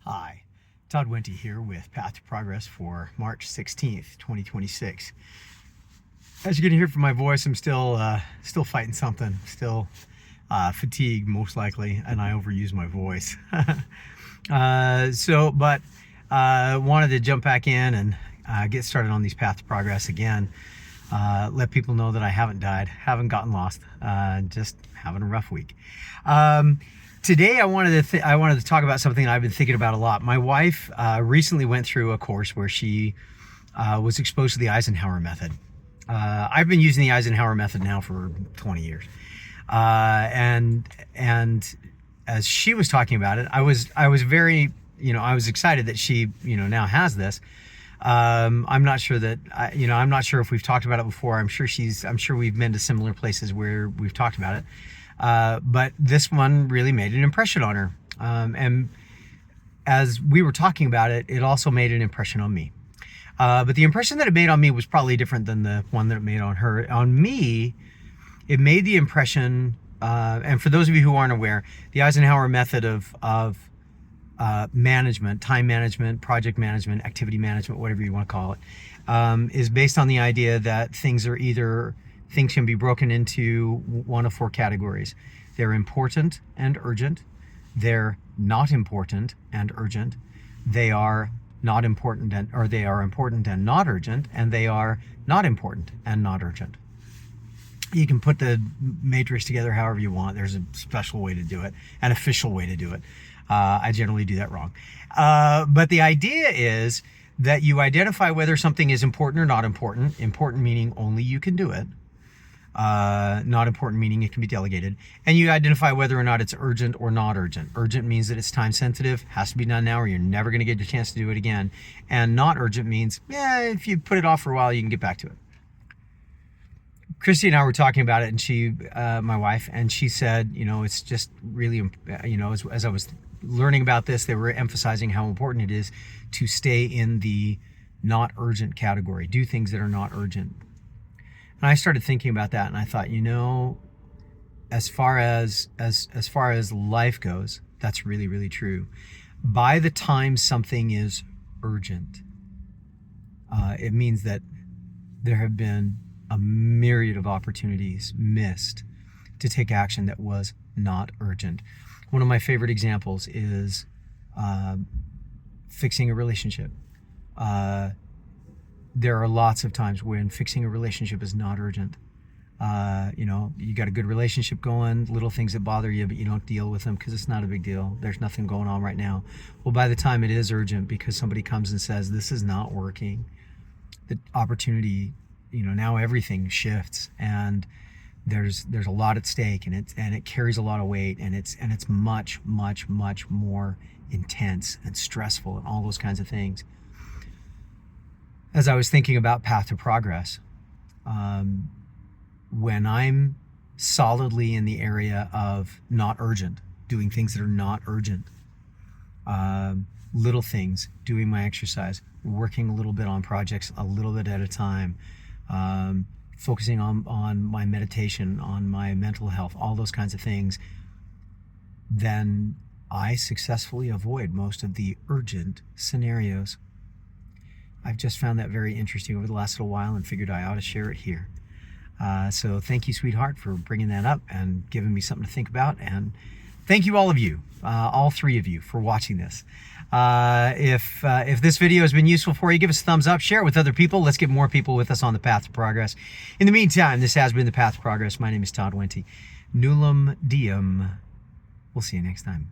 Hi, Todd Wente here with Path to Progress for March 16th, 2026. As you're gonna hear from my voice, I'm still fighting something, still fatigued most likely, and I overuse my voice. Wanted to jump back in and get started on these Path to Progress again. Let people know that I haven't died, haven't gotten lost, just having a rough week. Today I wanted to talk about something I've been thinking about a lot. My wife recently went through a course where she was exposed to the Eisenhower method. I've been using the Eisenhower method now for 20 years. And as she was talking about it, I was very, I was excited that she, now has this. I'm not sure that, I'm not sure if we've talked about it before. I'm sure we've been to similar places where we've talked about it. But this one really made an impression on her. And as we were talking about it, it also made an impression on me. But the impression that it made on me was probably different than the one that it made on her. On me, it made the impression, and for those of you who aren't aware, the Eisenhower method of management, time management, project management, activity management, whatever you want to call it, is based on the idea that things can be broken into one of four categories. They're important and urgent. They're not important and urgent. They are not important they are important and not urgent, and they are not important and not urgent. You can put the matrix together however you want. There's a special way to do it, an official way to do it. I generally do that wrong. But the idea is that you identify whether something is important or not important. Important meaning only you can do it. Not important meaning it can be delegated. And you identify whether or not it's urgent or not urgent. Urgent means that it's time sensitive, has to be done now or you're never going to get a chance to do it again. And not urgent means, if you put it off for a while, you can get back to it. Christy and I were talking about it, and she, my wife, and she said, it's just really, as I was learning about this, they were emphasizing how important it is to stay in the not urgent category, do things that are not urgent. And I started thinking about that, and I thought, as far as life goes, that's really, really true. By the time something is urgent, it means that there have been a myriad of opportunities missed to take action that was not urgent. One of my favorite examples is fixing a relationship. There are lots of times when fixing a relationship is not urgent. You got a good relationship going, little things that bother you, but you don't deal with them because it's not a big deal. There's nothing going on right now. Well, by the time it is urgent because somebody comes and says, this is not working, the opportunity, now everything shifts, and there's a lot at stake, and it carries a lot of weight, and it's much, much, much more intense and stressful and all those kinds of things. As I was thinking about Path to Progress, when I'm solidly in the area of not urgent, doing things that are not urgent, little things, doing my exercise, working a little bit on projects a little bit at a time, focusing on my meditation, on my mental health, all those kinds of things, then I successfully avoid most of the urgent scenarios. I've just found that very interesting over the last little while and figured I ought to share it here. So thank you, sweetheart, for bringing that up and giving me something to think about. And thank you, all of you, all three of you, for watching this. If this video has been useful for you, give us a thumbs up, share it with other people. Let's get more people with us on the Path to Progress. In the meantime, this has been the Path to Progress. My name is Todd Wente. Nullum Diem. We'll see you next time.